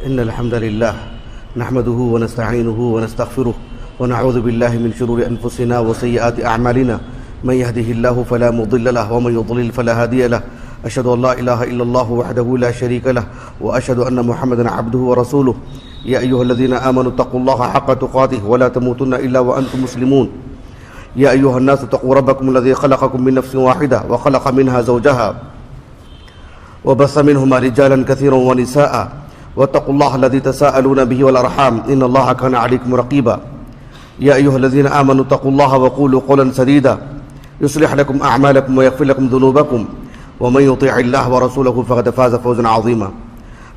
إن الحمد لله نحمده ونستعينه ونستغفره ونعوذ بالله من شرور أنفسنا وسيئات أعمالنا من يهده الله فلا مضل له ومن يضلل فلا هادي له أشهد أن لا إله إلا الله وحده لا شريك له وأشهد أن محمدا عبده ورسوله يا أيها الذين آمنوا اتقوا الله حق تقاته ولا تموتن إلا وأنتم مسلمون يا أيها الناس اتقوا ربكم الذي خلقكم من نفس واحدة وخلق منها زوجها وبث منهما رجالا كثيرا ونساء واتقوا الله الذي تساءلون به والأرحام إن الله كان عليكم رقيبا يا أيها الذين آمنوا اتقوا الله وقولوا قولا سديدا يصلح لكم أعمالكم ويغفر لكم ذنوبكم ومن يطيع الله ورسوله فقد فاز فوزا عظيما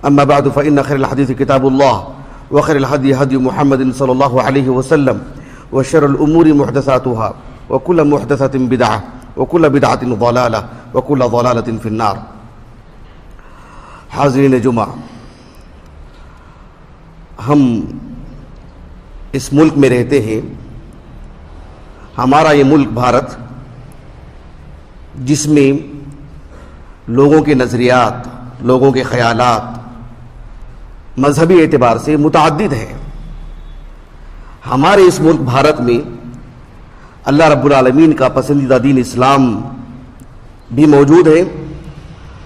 أما بعد فإن خير الحديث كتاب الله وخير الهدي هدي محمد صلى الله عليه وسلم وشر الأمور محدثاتها وكل محدثة بدعة وكل بدعة ضلالة وكل ضلالة في النار. حاضرین جمعہ، ہم اس ملک میں رہتے ہیں. ہمارا یہ ملک بھارت، جس میں لوگوں کے نظریات، لوگوں کے خیالات مذہبی اعتبار سے متعدد ہیں. ہمارے اس ملک بھارت میں اللہ رب العالمین کا پسندیدہ دین اسلام بھی موجود ہے،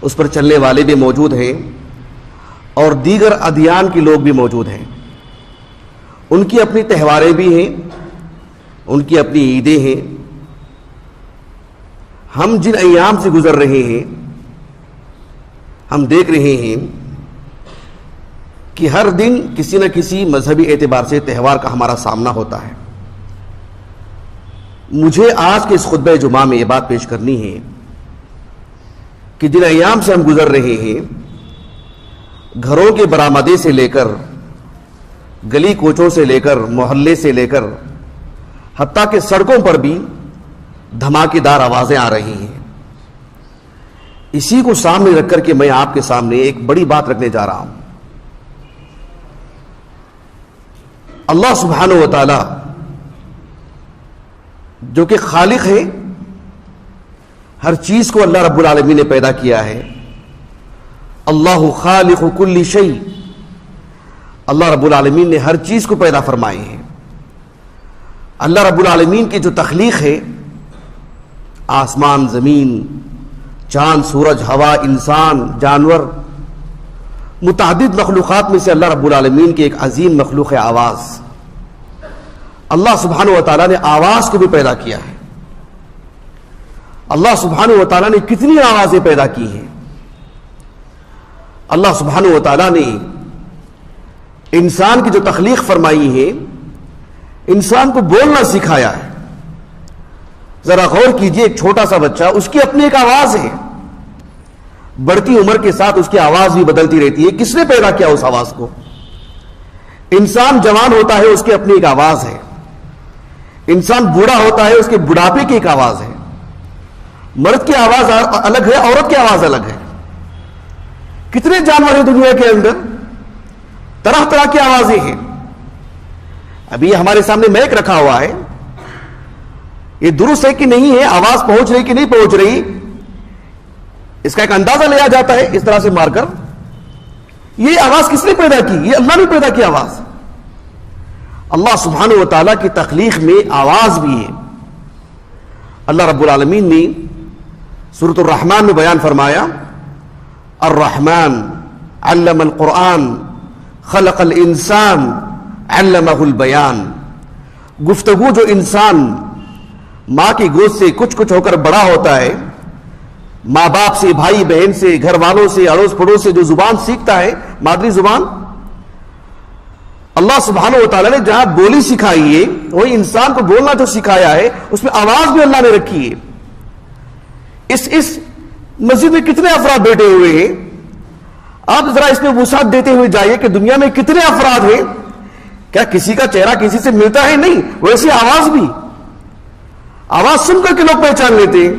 اس پر چلنے والے بھی موجود ہیں، اور دیگر ادیان کے لوگ بھی موجود ہیں. ان کی اپنی تہواریں بھی ہیں، ان کی اپنی عیدیں ہیں. ہم جن ایام سے گزر رہے ہیں، ہم دیکھ رہے ہیں کہ ہر دن کسی نہ کسی مذہبی اعتبار سے تہوار کا ہمارا سامنا ہوتا ہے. مجھے آج کے اس خطبہ جمعہ میں یہ بات پیش کرنی ہے کہ جن ایام سے ہم گزر رہے ہیں، گھروں کے برآمدے سے لے کر، گلی کوچوں سے لے کر، محلے سے لے کر، حتیٰ کہ سڑکوں پر بھی دھماکے دار آوازیں آ رہی ہیں. اسی کو سامنے رکھ کر کے میں آپ کے سامنے ایک بڑی بات رکھنے جا رہا ہوں. اللہ سبحانہ و تعالی جو کہ خالق ہے، ہر چیز کو اللہ رب العالمین نے پیدا کیا ہے. اللہ خالق کل شیء، اللہ رب العالمین نے ہر چیز کو پیدا فرمائے ہیں. اللہ رب العالمین کی جو تخلیق ہے، آسمان، زمین، چاند، سورج، ہوا، انسان، جانور، متعدد مخلوقات میں سے اللہ رب العالمین کی ایک عظیم مخلوق ہے آواز. اللہ سبحانہ و تعالیٰ نے آواز کو بھی پیدا کیا ہے. اللہ سبحانہ و تعالیٰ نے کتنی آوازیں پیدا کی ہیں. اللہ سبحانہ و تعالیٰ نے انسان کی جو تخلیق فرمائی ہے، انسان کو بولنا سکھایا ہے. ذرا غور کیجئے، ایک چھوٹا سا بچہ، اس کی اپنی ایک آواز ہے. بڑھتی عمر کے ساتھ اس کی آواز بھی بدلتی رہتی ہے. کس نے پیدا کیا اس آواز کو؟ انسان جوان ہوتا ہے، اس کی اپنی ایک آواز ہے. انسان بوڑھا ہوتا ہے، اس کے بڑھاپے کی ایک آواز ہے. مرد کی آواز الگ ہے، عورت کی آواز الگ ہے. کتنے جانور ہیں دنیا کے اندر، طرح طرح کی آوازیں ہیں. ابھی ہمارے سامنے میک رکھا ہوا ہے، یہ درست ہے کہ نہیں ہے، آواز پہنچ رہی کہ نہیں پہنچ رہی، اس کا ایک اندازہ لیا جاتا ہے اس طرح سے مار کر. یہ آواز کس نے پیدا کی؟ یہ اللہ نے پیدا کی آواز. اللہ سبحانہ و تعالیٰ کی تخلیق میں آواز بھی ہے. اللہ رب العالمین نے سورۃ الرحمن میں بیان فرمایا، الرحمن علم القرآن خلق الانسان علمہ البیان. گفتگو جو انسان ماں کی گود سے کچھ کچھ ہو کر بڑا ہوتا ہے، ماں باپ سے، بھائی بہن سے، گھر والوں سے، اڑوس پڑوس سے جو زبان سیکھتا ہے، مادری زبان، اللہ سبحانہ و تعالیٰ نے جہاں بولی سکھائی ہے، وہی انسان کو بولنا جو سکھایا ہے، اس میں آواز بھی اللہ نے رکھی ہے. اس مسجد میں کتنے افراد بیٹھے ہوئے ہیں؟ آپ ذرا اس میں وسعت دیتے ہوئے جائیے کہ دنیا میں کتنے افراد ہیں. کیا کسی کا چہرہ کسی سے ملتا ہے؟ نہیں. ویسی آواز بھی، آواز سن کر کے لوگ پہچان لیتے ہیں.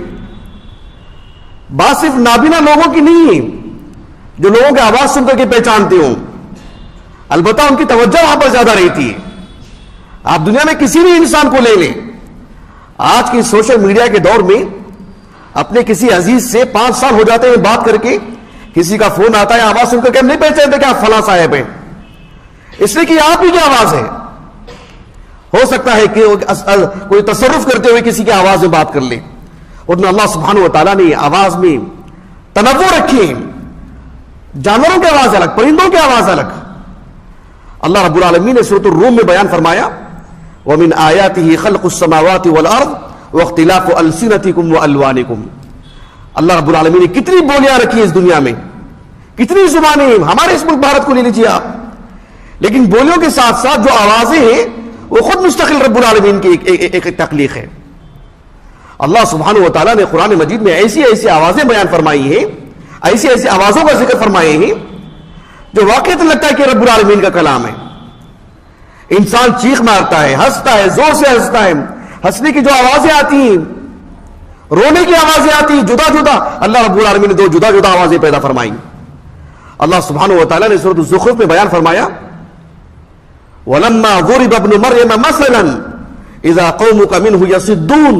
بات صرف نابینا لوگوں کی نہیں ہے جو لوگوں کی آواز سن کر کے پہچانتے ہوں، البتہ ان کی توجہ وہاں پر زیادہ رہتی ہے. آپ دنیا میں کسی بھی انسان کو لے لیں، آج کی سوشل میڈیا کے دور میں اپنے کسی عزیز سے 5 سال ہو جاتے ہیں بات کر کے، کسی کا فون آتا ہے، آواز سن کر کے ہم نہیں پہچانتے کہ آپ فلاں صاحب ہیں. اس لیے کہ آپ ہی کی آواز ہے. ہو سکتا ہے کہ کوئی تصرف کرتے ہوئے کسی کی آواز میں بات کر لے، اور اللہ سبحانہ و تعالیٰ نے آواز میں تنوع رکھی ہے. جانوروں کی آواز الگ، پرندوں کی آواز الگ. اللہ رب العالمین نے سورۃ الروم میں بیان فرمایا وَمِنْ آيَاتِهِ خَلْقُ السَّمَاوَاتِ وَالْأَرْضِ وَاخْتِلَافُ أَلْسِنَتِكُمْ وَأَلْوَانِكُمْ. اللہ رب العالمین نے کتنی بولیاں رکھی اس دنیا میں، کتنی زبانیں. ہمارے اس ملک بھارت کو لے لیجیے آپ، لیکن بولیوں کے ساتھ ساتھ جو آوازیں ہیں وہ خود مستقل رب العالمین کی ایک تخلیق ہے. اللہ سبحانہ و تعالیٰ نے قرآن مجید میں ایسی ایسی آوازیں بیان فرمائی ہیں، ایسی ایسی آوازوں کا ذکر فرمائے ہیں جو واقعی لگتا ہے کہ رب العالمین کا کلام ہے. انسان چیخ مارتا ہے، ہنستا ہے، زور سے ہنستا ہے. ہنسنے کی جو آوازیں آتی ہیں، رونے کی آوازیں آتی ہیں، جدا جدا اللہ رب العالمین نے دو جدا جدا آوازیں پیدا فرمائی. اللہ سبحانہ و تعالیٰ نے سورۃ الزخرف میں بیان فرمایا وَلَمَّا ضُرِبَ ابْنُ مَرْيَمَ مَثَلًا إِذَا قَوْمُكَ مِنْهُ يَصِدُّونَ.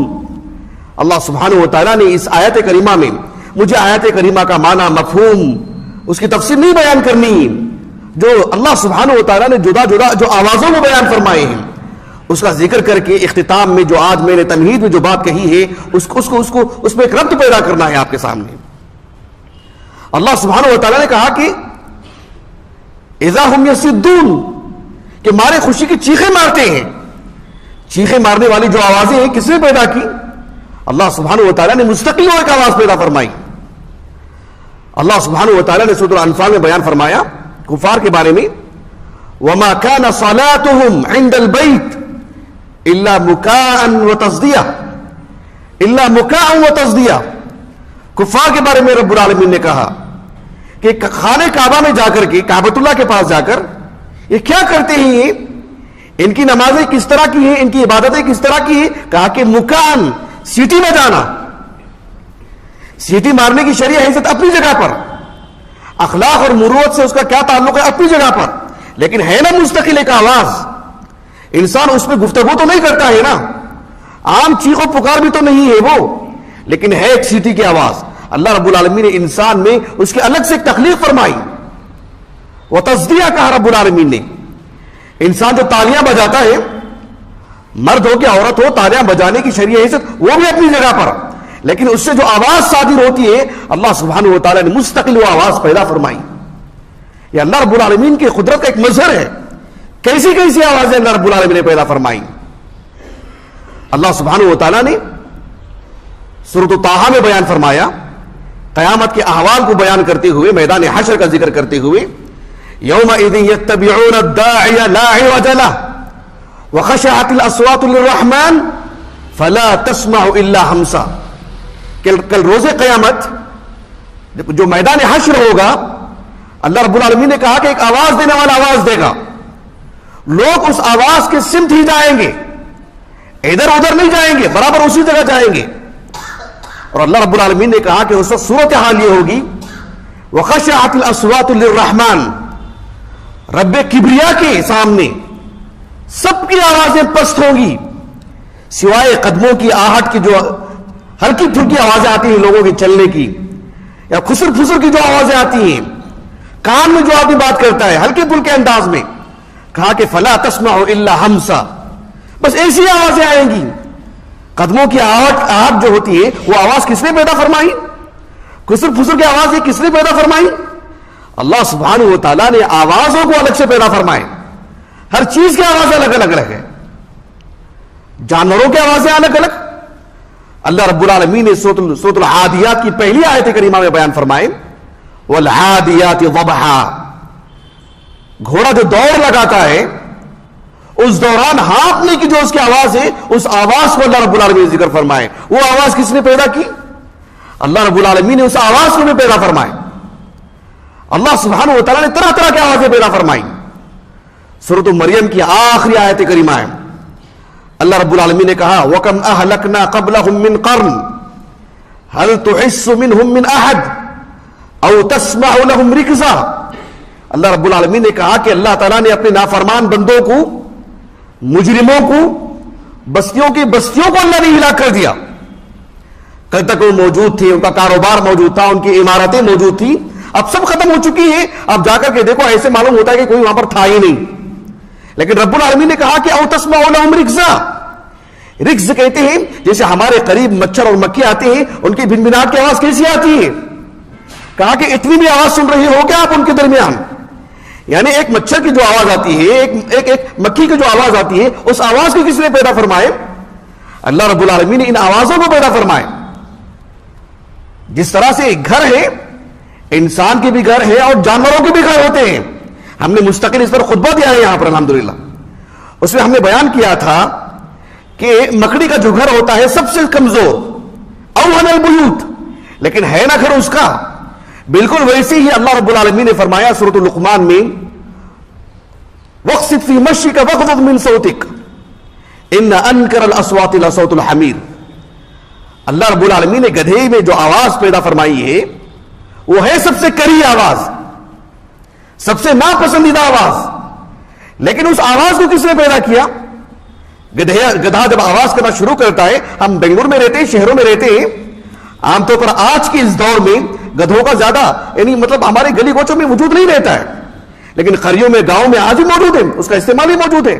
اللہ سبحانہ و تعالیٰ نے اس آیت کریمہ میں، مجھے آیت کریمہ کا معنی، مفہوم، اس کی تفسیر نہیں بیان کرنی، جو اللہ سبحانہ و تعالیٰ نے جدا جدا جو آوازوں میں بیان فرمائے ہیں اس کا ذکر کر کے اختتام میں جو آج میں نے تمہید میں جو بات کہی ہے اس میں ایک ربط پیدا کرنا ہے آپ کے سامنے. اللہ سبحانہ و تعالیٰ نے کہا کہ اذا ہم یصدون، کہ مارے خوشی کی چیخیں مارتے ہیں. چیخیں مارنے والی جو آوازیں ہیں کس نے پیدا کی؟ اللہ سبحانہ و تعالیٰ نے مستقل ایک آواز پیدا فرمائی. اللہ سبحانہ و تعالیٰ نے سورۃ الانفال میں بیان فرمایا کفار کے بارے میں وَمَا كَانَ صَلَاتُهُمْ عِنْدَ الْبَيْتِ إِلَّا مُكَاءً وَتَصْدِيَةً إِلَّا مُكَاءً وَتَصْدِيَةً. کفار کے بارے میں رب العالمین نے کہا کہ خانہ کعبہ میں جا کر کے، کعبۃ اللہ کے پاس جا کر یہ کیا کرتے ہیں، یہ ان کی نمازیں کس طرح کی ہیں، ان کی عبادتیں کس طرح کی ہیں. کہا کہ مکان، سیٹی میں جانا. سیٹی مارنے کی شرعی حیثیت اپنی جگہ پر، اخلاق اور مروت سے اس کا کیا تعلق ہے اپنی جگہ پر، لیکن ہے نا مستقل ایک آواز. انسان اس میں گفتگو تو نہیں کرتا ہے نا، عام چیخ و پکار بھی تو نہیں ہے وہ، لیکن ہے ایک سیٹی کی آواز. اللہ رب العالمین نے انسان میں اس کے الگ سے ایک تخلیق فرمائی. وہ تصدیہ کہا رب العالمین نے. انسان جو تالیاں بجاتا ہے، مرد ہو کہ عورت ہو، تالیاں بجانے کی شرعی حیثیت وہ بھی اپنی جگہ پر، لیکن اس سے جو آواز صادر ہوتی ہے اللہ سبحانہ و تعالیٰ نے مستقل وہ آواز پیدا فرمائی. یہ اللہ رب العالمین کی قدرت کا ایک مظہر ہے. کیسی کیسی آوازیں اللہ رب العالمین نے پیدا فرمائی. اللہ سبحانہ و تعالیٰ نے سورۃ طٰہٰ میں بیان فرمایا، قیامت کے احوال کو بیان کرتے ہوئے، میدان حشر کا ذکر کرتے ہوئے یومئذ یتبعون الداعی لا عوج لہ وخشعت الاصوات للرحمن فلا تسمع الا ہمسا. کل روز قیامت جو میدان حشر ہوگا، اللہ رب العالمین نے کہا کہ ایک آواز دینے والا آواز دے گا. لوگ اس آواز کے سمت ہی جائیں گے، ادھر ادھر نہیں جائیں گے، برابر اسی جگہ جائیں گے. اور اللہ رب العالمین نے کہا کہ اس وقت صورتحال یہ ہوگی وخشعت الاصوات للرحمن، رب کبریا کے سامنے سب کی آوازیں پست ہوں گی، سوائے قدموں کی آہٹ کی جو ہلکی پھلکی آوازیں آتی ہیں لوگوں کے چلنے کی، یا خسر پھسر کی جو آوازیں آتی ہیں، کان میں جو آدمی بات کرتا ہے ہلکے پھلکے انداز میں. کہا کہ فلا تسمع الا ہمسا، بس ایسی آوازیں آئیں گی. قدموں کی آہٹ جو ہوتی ہے وہ آواز کس نے پیدا فرمائی؟ خسر پھسر کی آواز یہ کس نے پیدا فرمائی؟ اللہ سبحانہ و تعالیٰ نے آوازوں کو الگ سے پیدا فرمائے. ہر چیز کی آوازیں الگ الگ ہے، جانوروں کی آوازیں الگ الگ. اللہ رب العالمین نے سورۃ العادیات کی پہلی آیت کریمہ میں بیان فرمائے والعادیات ضبحا. گھوڑا جو دوڑ لگاتا ہے اس دوران ہانپنے کی جو اس کی آواز ہے، اس آواز کو اللہ رب العالمین نے ذکر فرمائے. وہ آواز کس نے پیدا کی؟ اللہ رب العالمین نے اس آواز کو بھی پیدا فرمائے. اللہ سبحانہ و تعالیٰ نے طرح طرح کی آوازیں پیدا فرمائی. سورۃ مریم کی آخری آیت کریمہ ہے، اللہ رب العالمین نے کہا وَكَمْ أَهْلَكْنَا قَبْلَهُمْ مِنْ قَرْنٍ هَلْ تُحِسُّ مِنْهُمْ مِنْ أَحَدٍ أَوْ تَسْمَعُ لَهُمْ رِكْزًا. اللہ رب العالمین نے کہا کہ اللہ تعالیٰ نے اپنے نافرمان بندوں کو، مجرموں کو، بستیوں کو اللہ نے ہلاک کر دیا. کل تک وہ موجود تھے، ان کا کاروبار موجود تھا، ان کی عمارتیں موجود تھی، اب سب ختم ہو چکی ہیں. اب جا کر کے دیکھو ایسے معلوم ہوتا ہے کہ کوئی وہاں پر تھا ہی نہیں. لیکن رب العالمین نے کہا کہ او تسمع لهم رکزا. رکز کہتے ہیں جیسے ہمارے قریب مچھر اور مکھی آتے ہیں, ان کی بھنبھناہٹ کی آواز کیسی آتی ہے؟ کہا کہ اتنی بھی آواز سن رہے ہو کیا آپ ان کے درمیان؟ یعنی ایک مچھر کی جو آواز آتی ہے, ایک مکھی کی جو آواز آتی ہے, اس آواز کو کس نے پیدا فرمائے؟ اللہ رب العالمین نے ان آوازوں کو پیدا فرمائے. جس طرح سے ایک گھر ہے, انسان کے بھی گھر ہے اور جانوروں کے بھی گھر ہوتے ہیں. ہم نے مستقل اس پر خطبہ دیا ہے یہاں پر الحمدللہ. اس میں ہم نے بیان کیا تھا کہ مکڑی کا جو گھر ہوتا ہے سب سے کمزور, اوہن البیوت, لیکن ہے نا گھر اس کا. بالکل ویسے ہی اللہ رب العالمین نے فرمایا سورۃ لقمان میں, وَاقْصِدْ فِي مَشْيِكَ وَاغْضُضْ مِنْ صَوْتِكَ إِنَّ أَنْكَرَ الْأَصْوَاتِ لَصَوْتُ الْحَمِيرِ. اللہ رب العالمین نے گدھے میں جو آواز پیدا فرمائی ہے وہ ہے سب سے کڑی آواز, سب سے ناپسندیدہ آواز. لیکن اس آواز کو کس نے پیدا کیا؟ گدھا جب آواز کرنا شروع کرتا ہے, ہم بنگلور میں رہتے ہیں, شہروں میں رہتے ہیں, عام طور پر آج کے اس دور میں گدھوں کا زیادہ یعنی مطلب ہمارے گلی کوچوں میں وجود نہیں رہتا ہے, لیکن قریوں میں گاؤں میں آج بھی موجود ہے, اس کا استعمال ہی موجود ہے.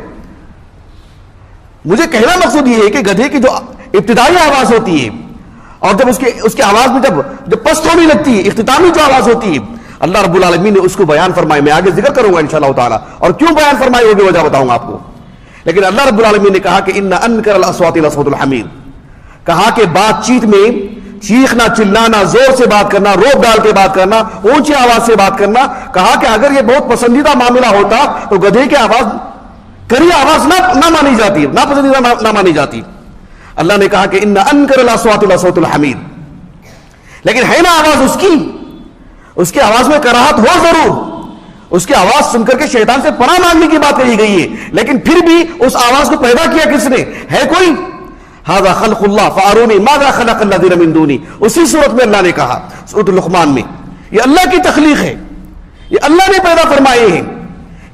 مجھے کہنا مقصود یہ ہے کہ گدھے کی جو ابتدائی آواز ہوتی ہے اور جب اس کی آواز میں جب پست ہونے لگتی ہے, اختتامی جو آواز ہوتی ہے, اللہ رب العالمین نے اس کو بیان فرمائے. میں آگے ذکر کروں گا انشاءاللہ تعالیٰ, اور کیوں بیان فرمائے وہ بھی وجہ بتاؤں گا آپ کو. لیکن اللہ رب العالمین نے کہا کہ ان انکر الاصوات لصوت الحمیر. کہا کہ بات چیت میں چیخنا, چلانا, زور سے بات کرنا, روب ڈال کے بات کرنا, اونچی آواز سے بات کرنا. کہا کہ اگر یہ بہت پسندیدہ معاملہ ہوتا تو گدھے کی آواز, کڑی آواز نہ مانی جاتی, ناپسندیدہ نہ مانی جاتی. اللہ نے کہا کہ ان انکر الاصوات لصوت الحمیر. لیکن ہے نا آواز اس کی آواز میں کراہت ہو ضرور, اس کی آواز سن کر کے شیطان سے پناہ مانگنے کی بات کہی گئی ہے, لیکن پھر بھی اس آواز کو پیدا کیا کس نے؟ ہے کوئی؟ ھذا خلق اللہ فارونی ماذا خلق الذین من دونی. اسی صورت میں اللہ نے کہا سورۃ لقمان میں, یہ اللہ کی تخلیق ہے, یہ اللہ نے پیدا فرمائے ہیں.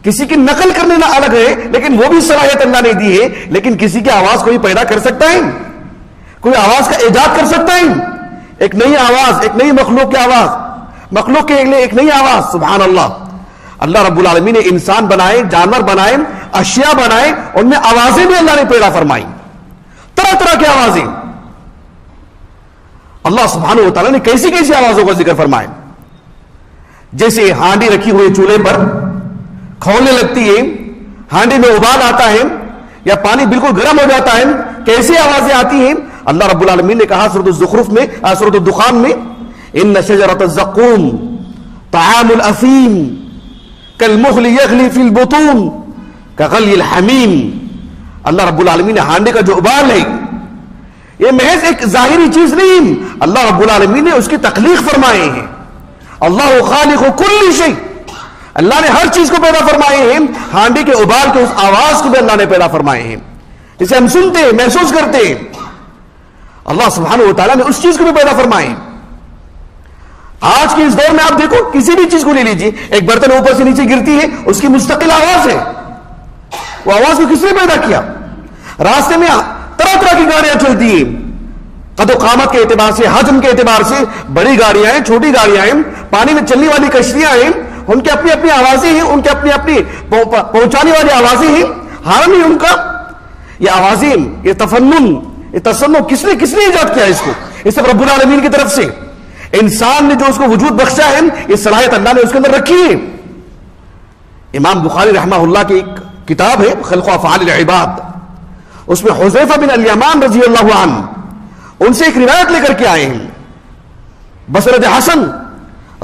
کسی کی نقل کرنے نہ الگ ہے, لیکن وہ بھی صلاحیت اللہ نے دی ہے. لیکن کسی کی آواز کوئی پیدا کر سکتا ہے, کوئی آواز کا ایجاد کر سکتا ہے. ایک نئی آواز, ایک نئی مخلوق کی آواز, مخلوق کے لیے ایک نئی آواز. سبحان اللہ. اللہ رب العالمین نے انسان بنائے, جانور بنائے, اشیاء بنائے, ان میں آوازیں بھی اللہ نے پیدا فرمائی, طرح طرح کی آوازیں. اللہ سبحانہ و تعالیٰ نے کیسی کیسی آوازوں کا ذکر فرمائے. جیسے ہانڈی رکھی ہوئی چولہے پر کھولنے لگتی ہے, ہانڈی میں ابال آتا ہے یا پانی بالکل گرم ہو جاتا ہے, کیسی آوازیں آتی ہیں. اللہ رب العالمین نے کہا سورۃ الزخرف میں, سورۃ الدخان میں, ان شجرۃ الزقوم طعام الاثیم کالمہل یغلی فی البطون کغلی الحمیم. اللہ رب العالمین نے ہانڈے کا جو ابال ہے یہ محض ایک ظاہری چیز نہیں, اللہ رب العالمین نے اس کی تخلیق فرمائے ہیں. اللہ خالق کل شیء, اللہ نے ہر چیز کو پیدا فرمائے ہیں. ہانڈی کے ابال کے اس آواز کو بھی اللہ نے پیدا فرمائے ہیں, جسے ہم سنتے ہیں, محسوس کرتے ہیں. اللہ سبحانہ و تعالیٰ نے اس چیز کو بھی پیدا فرمائے. آج کے اس دور میں آپ دیکھو, کسی بھی چیز کو لے لیجیے, ایک برتن اوپر سے نیچے گرتی ہے, اس کی مستقل آواز ہے. وہ آواز کو کس نے پیدا کیا؟ راستے میں طرح طرح کی گاڑیاں چلتی ہیں, قد و قامت کے اعتبار سے, حجم کے اعتبار سے, بڑی گاڑیاں ہیں, چھوٹی گاڑیاں ہیں, پانی میں چلنے والی کشتیاں ہیں, ان کی اپنی اپنی آوازیں ہیں, ان کی اپنی اپنی پہنچانے والی آوازیں ہیں. ہاں نہیں, ان کا یہ آوازیں, یہ تفنن, یہ تصنع کس نے ایجاد کیا اس کو؟ اس سب رب العالمین کی طرف سے. انسان نے جو اس کو وجود بخشا ہے, یہ صلاحیت اللہ نے اس کے اندر رکھی ہے. امام بخاری رحمہ اللہ کی ایک کتاب ہے خلق و افعال العباد, اس میں حذیفہ بن الیمان رضی اللہ عنہ ان سے ایک روایت لے کر کے آئے ہیں بسند حسن.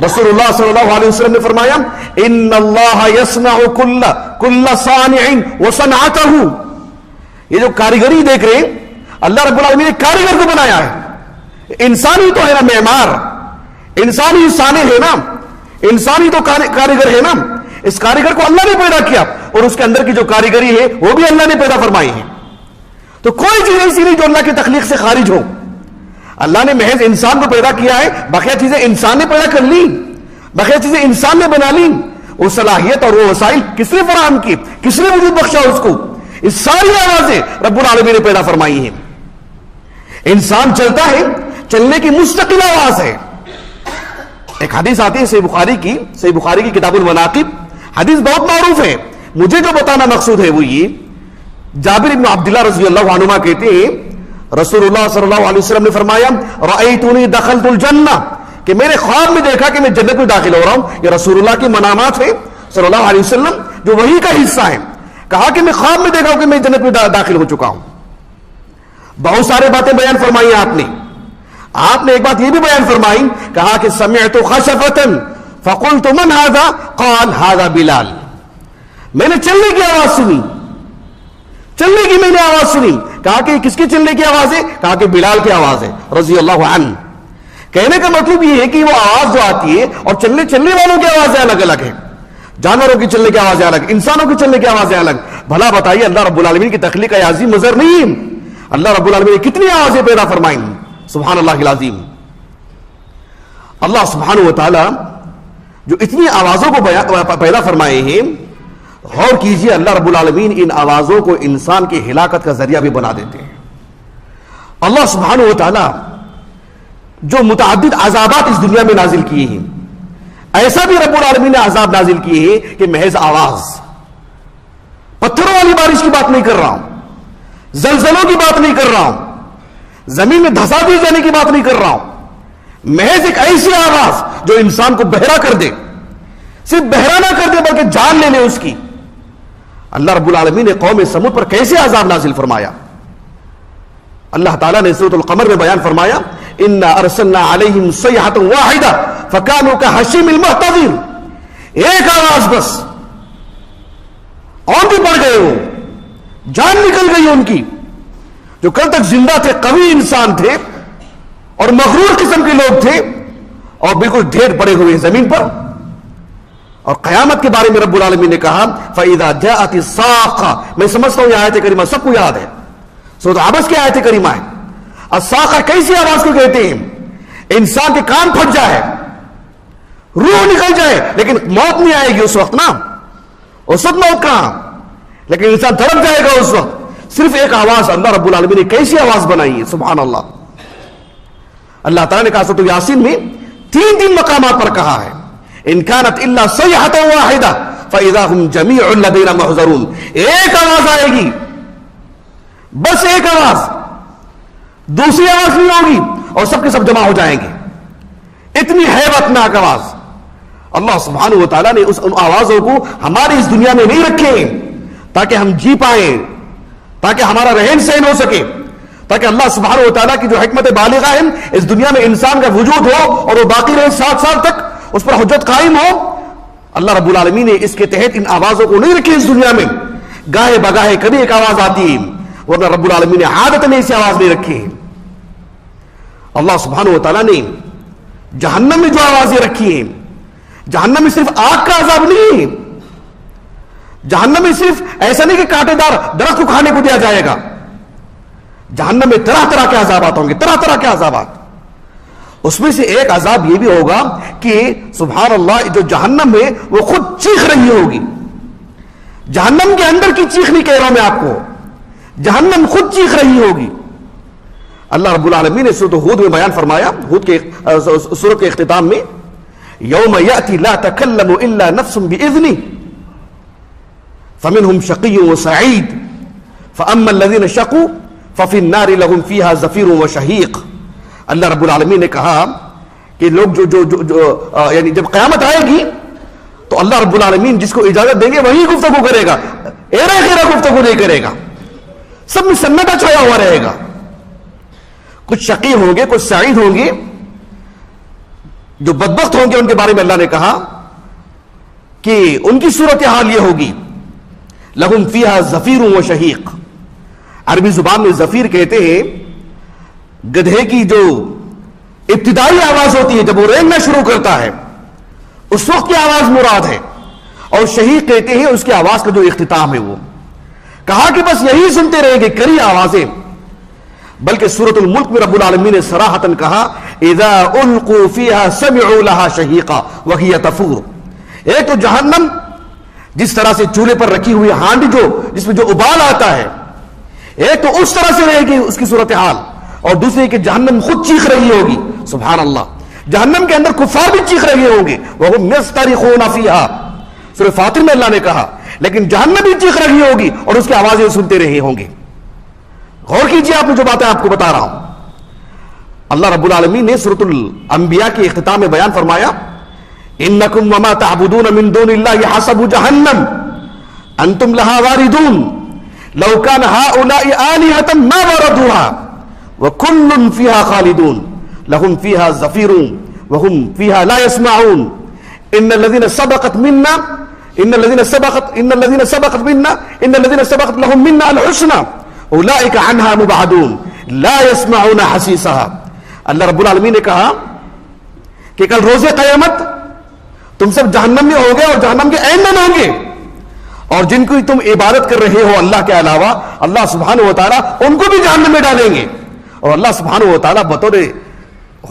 رسول اللہ صلی اللہ علیہ وسلم نے فرمایا ان اللہ یصنع کل صانع وصنعتہ. یہ جو کاریگری دیکھ رہے ہیں, اللہ رب العالمین نے کاریگر کو بنایا ہے. انسان ہی تو ہے نا معمار, انسان ہی صانع ہے نا, انسان ہی تو کاریگر ہے نا. اس کاریگر کو اللہ نے پیدا کیا, اور اس کے اندر کی جو کاریگری ہے وہ بھی اللہ نے پیدا فرمائی ہے. تو کوئی چیز ایسی نہیں جو اللہ کی تخلیق سے خارج ہو. اللہ نے محض انسان کو پیدا کیا ہے, بقیہ چیزیں انسان نے پیدا کر لی, بقیہ چیزیں انسان نے بنا لی. وہ صلاحیت اور وہ وسائل کس نے فراہم کی, کس نے وجود بخشا اس کو؟ اس ساری آوازیں رب العالمین نے پیدا فرمائی ہیں. انسان چلتا ہے, چلنے کی مستقل آواز ہے. ایک حدیث آتی ہے صحیح بخاری کی کتاب المناقب, حدیث بہت معروف ہے. مجھے جو بتانا مقصود ہے وہ یہ، جابر بن عبداللہ رضی اللہ عنہما کہتے ہیں رسول اللہ صلی اللہ علیہ وسلم نے فرمایا رأیتنی دخلت الجنہ، کہ میں نے خواب میں دیکھا کہ میں جنت میں داخل ہو رہا ہوں۔ یہ رسول اللہ کے منامات ہیں صلی اللہ علیہ وسلم، جو وحی کا حصہ ہے۔ کہا کہ میں خواب میں دیکھا ہوں کہ میں جنت میں داخل ہو چکا ہوں۔ بہت سارے باتیں بیان فرمائی آپ نے ایک بات یہ بھی بیان فرمائی، کہا کہ سمعت خشفۃ فقلت من هذا قال هذا بلال، میں نے چلنے کی آواز سنی، چلنے کی میں نے آواز سنی۔ کہا کہ کس کی چلنے کی آواز ہے؟ کہا کہ بلال کی آواز ہے رضی اللہ عنہ۔ کہنے کا مطلب یہ ہے کہ وہ آواز جو آتی ہے اور چلنے والوں کی آوازیں الگ الگ ہیں، جانوروں کی چلنے کی آوازیں الگ، انسانوں کی چلنے کی آوازیں الگ۔ بھلا بتائیے اللہ رب العالمین کی تخلیق کا عظیم نظر نہیں؟ اللہ رب العالمین نے کتنی آوازیں پیدا فرمائیں، سبحان اللہ العظیم۔ اللہ سبحانہ و تعالی جو اتنی آوازوں کو پیدا فرمائے ہیں، غور کیجئے اللہ رب العالمین ان آوازوں کو انسان کی ہلاکت کا ذریعہ بھی بنا دیتے ہیں۔ اللہ سبحانہ و تعالی جو متعدد عذابات اس دنیا میں نازل کیے ہیں، ایسا بھی رب العالمین نے عذاب نازل کیے ہیں کہ محض آواز، پتھروں والی بارش کی بات نہیں کر رہا ہوں، زلزلوں کی بات نہیں کر رہا ہوں، زمین میں دھسا دی جانے کی بات نہیں کر رہا ہوں، محض ایک ایسی آواز جو انسان کو بہرا کر دے، صرف بہرا نہ کر دے بلکہ جان لے لے اس کی۔ اللہ رب العالمین نے قوم سمود پر کیسے عذاب نازل فرمایا؟ اللہ تعالیٰ نے سورۃ القمر میں بیان فرمایا اِنَّا أَرْسَلْنَا عَلَيْهِمْ صَيْحَةً وَاحِدَةً فَكَانُوا كَحَشِيمِ الْمُحْتَظِرِ، ایک آواز بس، اور بھی پڑ گئے وہ، جان نکل گئی ان کی، جو کل تک زندہ تھے، قوی انسان تھے اور مغرور قسم کے لوگ تھے، اور بالکل ڈھیر پڑے ہوئے زمین پر۔ اور قیامت کے بارے میں رب العالمین نے کہا فَإِذَا جَاءَتِ الصَّاخَّةُ، میں سمجھتا ہوں یہ آیت کریمہ سب کو یاد ہے، سورۃ عبس کی آیت کریمہ ہے۔ الصاخہ کیسی آواز کو کہتے ہیں؟ انسان کے کان پھٹ جائے، روح نکل جائے، لیکن موت نہیں آئے گی اس وقت نا، اس وقت موت کہاں، لیکن انسان تڑپ جائے گا اس وقت۔ صرف ایک آواز، اللہ رب العالمین نے کیسی آواز بنائی ہے، سبحان اللہ۔ اللہ تعالیٰ نے کہا سورۃ یاسین میں تین مقامات پر کہا ہے ان کانت الا صیحۃ واحدہ فاذا هم جميع لدینا محضرون، ایک آواز آئے گی، بس ایک آواز، دوسری آواز نہیں ہوگی اور سب کے سب جمع ہو جائیں گے۔ اتنی ہیبت ناک آواز۔ اللہ سبحانہ و تعالیٰ نے ان آوازوں کو ہماری اس دنیا میں نہیں رکھے تاکہ ہم جی پائیں، تاکہ ہمارا رہن سہن ہو سکے، تاکہ اللہ سبحانہ و تعالیٰ کی جو حکمت بالغہ ہے اس دنیا میں انسان کا وجود ہو اور وہ باقی رہے 7 سال تک، اس پر حجت قائم ہو۔ اللہ رب العالمین نے اس کے تحت ان آوازوں کو نہیں رکھے اس دنیا میں، گاہے بگاہے کبھی ایک آواز آتی ہے، ورنہ رب العالمین نے عادت نے ایسی آواز نہیں رکھی۔ اللہ سبحانہ و تعالیٰ نے جہنم میں جو آوازیں رکھی ہیں، جہنم میں صرف آگ کا عذاب نہیں ہے، جہنم میں صرف ایسا نہیں کہ کانٹے دار درخت کو کھانے کو دیا جائے گا، جہنم میں طرح طرح کے عذابات ہوں گے، طرح طرح کے عذابات۔ اس میں سے ایک عذاب یہ بھی ہوگا کہ سبحان اللہ جو جہنم ہے وہ خود چیخ رہی ہوگی، جہنم کے اندر کی چیخ نہیں کہہ رہا ہوں میں آپ کو، جہنم خود چیخ رہی ہوگی۔ اللہ رب العالمین نے سورۃ ہود میں بیان فرمایا، ہود کے سورۃ کے اختتام میں یوم یأتی لا تکلم الا نفس بإذنہ فمنهم شقی وسعید فاما الذین شقوا ففی النار لهم فیہا زفیر وشہیق۔ اللہ رب العالمین نے کہا کہ لوگ یعنی جب قیامت آئے گی تو اللہ رب العالمین جس کو اجازت دیں گے وہی گفتگو کرے گا، ایرا خیرا گفتگو نہیں کرے گا، سب میں سناٹا چھایا ہوا رہے گا۔ کچھ شقی ہوں گے، کچھ سعید ہوں گے، جو بدبخت ہوں گے ان کے بارے میں اللہ نے کہا کہ ان کی صورتحال یہ ہوگی لہم فیہا زفیر و شہیق۔ عربی زبان میں زفیر کہتے ہیں گدھے کی جو ابتدائی آواز ہوتی ہے جب وہ رینگنا شروع کرتا ہے اس وقت کی آواز مراد ہے، اور شہیق کہتے ہیں اس کی آواز کا جو اختتام ہے وہ۔ کہا کہ بس یہی سنتے رہیں گے کری آوازیں، بلکہ سورۃ الملک میں رب العالمین نے صراحتاً کہا اذا القوا فیہا سمعوا لہا شہیقا وہی تفور۔ ایک تو جہنم جس طرح سے چولہے پر رکھی ہوئی ہانڈی جس میں جو ابال آتا ہے، ایک تو اس طرح سے رہے گی اس کی صورتحال، اور دوسری کہ جہنم خود چیخ رہی ہوگی، سبحان اللہ۔ جہنم کے اندر کفار بھی چیخ رہے ہوں گے وَهُمْ يَصْطَرِخُونَ فِيهَا۔ سورہ فاطر میں اللہ نے کہا لیکن جہنم بھی چیخ رہی ہوگی اور اس کی آوازیں سنتے رہے ہوں گے. غور کیجئے آپ نے جو باتیں آپ کو بتا رہا ہوں. اللہ رب العالمین نے سورۃ الانبیاء کے اختتام میں بیان فرمایا انکم وما تعبدون من دون اللہ حسب جہنم انتم لها واردون لو كان هؤلاء آلهة ما وردوها وكل فيها خالدون لهم فيها زفير وهم فيها لا يسمعون ان الذين سبقت لهم منا الحسنى اولئك عنها مبعدون لا يسمعون حسيسها. اللہ رب العالمین نے کہا کہ کل روز قیامت تم سب جہنم میں ہوگے اور جہنم کے ایندھن ہوں گے، اور جن کو تم عبادت کر رہے ہو اللہ کے علاوہ، اللہ سبحانہ و تعالیٰ ان کو بھی جہنم میں ڈالیں گے. اور اللہ سبحانہ و تعالیٰ بطور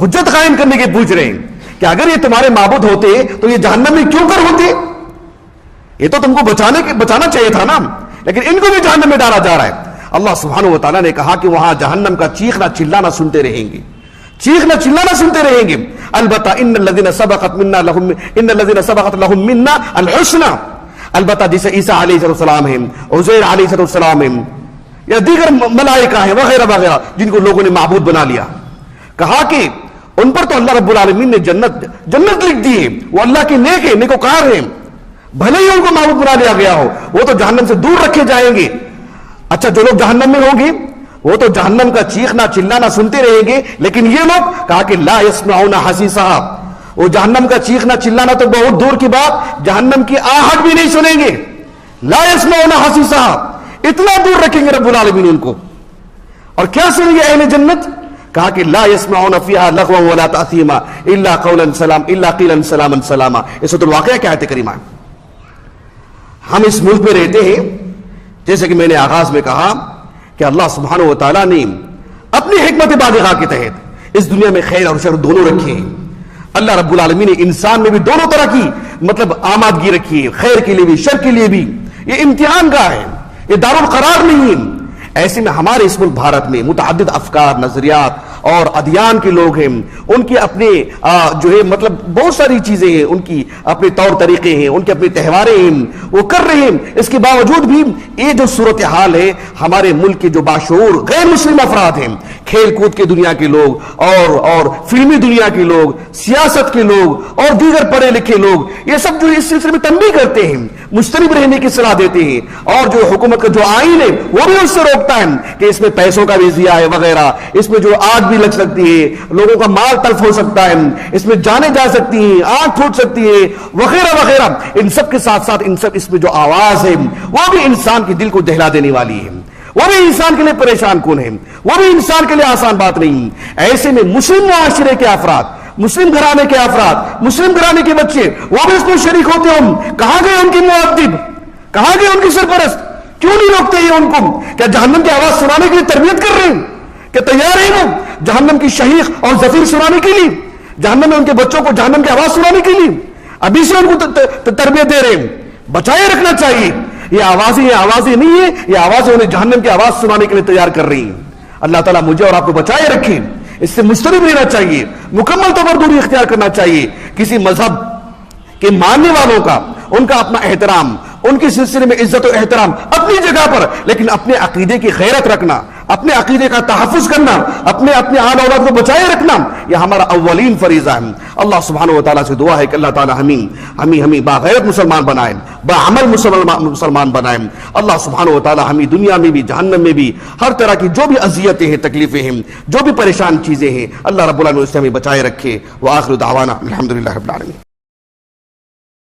حجت قائم کرنے کے پوچھ رہے ہیں کہ اگر یہ تمہارے معبود ہوتے تو یہ جہنم میں کیوں کر ہوتے؟ یہ تو تم کو بچانا چاہیے تھا نا، لیکن ان کو بھی جہنم میں ڈالا جا رہا ہے. اللہ سبحانہ و تعالیٰ نے کہا کہ وہاں جہنم کا چیخنا چلانا سنتے رہیں گے، چیخنا چلانا سنتے رہیں گے. البتہ ان الذين سبقت لهم منا الحسنى، البتہ جیسے عیسیٰ علیہ السلام ہیں، عزیر علیہ السلام ہیں، یا دیگر ملائکہ ہیں وغیرہ وغیرہ جن کو لوگوں نے معبود بنا لیا، کہا کہ ان پر تو اللہ رب العالمین نے جنت لکھ دی ہے، وہ اللہ کے نیک ہیں، نیکوکار ہیں، بھلے ہی ان کو معبود بنا لیا گیا ہو، وہ تو جہنم سے دور رکھے جائیں گے. اچھا جو لوگ جہنم میں ہوں گے وہ تو جہنم کا چیخنا چلانا سنتے رہیں گے، لیکن یہ لوگ کہا کہ لا يسمعون حسیسها، وہ جہنم کا چیخنا چلانا تو بہت دور کی بات، جہنم کی آہٹ بھی نہیں سنیں گے. لا يسمعون حسیسها، اتنا دور رکھیں گے رب العالمین ان کو. اور کیا سنیں گے اہل جنت؟ کہا کہ لا يسمعون فيها لغوا ولا تأثیما الا قولا سلام الا قیلا سلاما سلاما. یہ سورۃ الواقعہ کی آیت کریمہ ہے. ہم اس ملک میں رہتے ہیں، جیسے کہ میں نے آغاز میں کہا کہ اللہ سبحانہ و تعالیٰ نے اپنی حکمت بالغہ کے تحت اس دنیا میں خیر اور شر دونوں رکھے ہیں. اللہ رب العالمین نے انسان میں بھی دونوں طرح کی آمادگی رکھی ہے، خیر کے لیے بھی شر کے لیے بھی. یہ امتحان گاہ ہے، یہ دارالقرار نہیں ہے. ایسے میں ہمارے اس ملک بھارت میں متعدد افکار، نظریات اور ادیان کے لوگ ہیں، ان کے اپنے جو ہے بہت ساری چیزیں ہیں، ان کی اپنے طور طریقے ہیں، ان کے اپنے تہواریں ہیں، وہ کر رہے ہیں. اس کے باوجود بھی یہ جو صورتحال ہے، ہمارے ملک کے جو باشعور غیر مسلم افراد ہیں، کھیل کود کے دنیا کے لوگ اور فلمی دنیا کے لوگ، سیاست کے لوگ اور دیگر پڑھے لکھے لوگ، یہ سب جو اس سلسلے میں تنبیہ کرتے ہیں، مجتنب رہنے کی صلاح دیتے ہیں. اور جو حکومت کا جو آئین ہے وہ بھی اس سے روکتا ہے کہ اس میں پیسوں کا بھی ضیاع ہے وغیرہ، اس میں جو آگ بھی لگ سکتی ہے، لوگوں کا مال تلف ہو سکتا ہے، اس میں جانیں جا سکتی ہیں، آنکھ پھوٹ سکتی ہے وغیرہ وغیرہ. ان سب کے ساتھ ساتھ اس میں جو آواز ہے وہ بھی انسان کے دل کو دہلا دینے والی ہے، وہ بھی انسان کے لیے پریشان کن ہے، وہ بھی انسان کے لیے آسان بات نہیں. ایسے میں مسلم معاشرے کے افراد، مسلم گھرانے کے افراد، مسلم گھرانے کے بچے وہ بھی اس میں شریک ہوتے ہیں. کہاں گئے ان کی مؤدب؟ کہاں گئے ان کی سرپرست؟ کیوں نہیں روکتے یہ ان کو؟ کیا جہنم کی آواز سنانے کے لیے تربیت کر رہے ہیں؟ کہ تیار ہیں وہ جہنم کی شہیق اور زفیر سنانے کے لیے، جہنم میں ان کے بچوں کو جہنم کی آواز سنانے کے لیے ابھی سے ان کو تربیت دے رہے ہیں؟ بچائے رکھنا چاہیے. یہ آوازیں نہیں ہیں، یہ آوازیں انہیں جہنم کی آواز سنانے کے لیے تیار کر رہی ہیں. اللہ تعالیٰ مجھے اور آپ کو بچائے رکھے. اس سے مسترب رہنا چاہیے، مکمل طور پر دوری اختیار کرنا چاہیے. کسی مذہب کے ماننے والوں کا، ان کا اپنا احترام، ان کے سلسلے میں عزت و احترام اپنی جگہ پر، لیکن اپنے عقیدے کی غیرت رکھنا، اپنے عقیدے کا تحفظ کرنا، اپنے آل اولاد کو بچائے رکھنا، یہ ہمارا اولین فریضہ ہے. اللہ سبحانہ و تعالیٰ سے دعا ہے کہ اللہ تعالیٰ ہمیں باغیرت مسلمان بنائے، باعمل مسلمان بنائے. اللہ سبحانہ و تعالیٰ ہمیں دنیا میں بھی جہنم میں بھی ہر طرح کی جو بھی اذیتیں ہیں، تکلیفیں ہیں، جو بھی پریشان چیزیں ہیں، اللہ رب العالمین اس سے ہمیں بچائے رکھے. وآخر دعوانا الحمدللہ رب العالمین.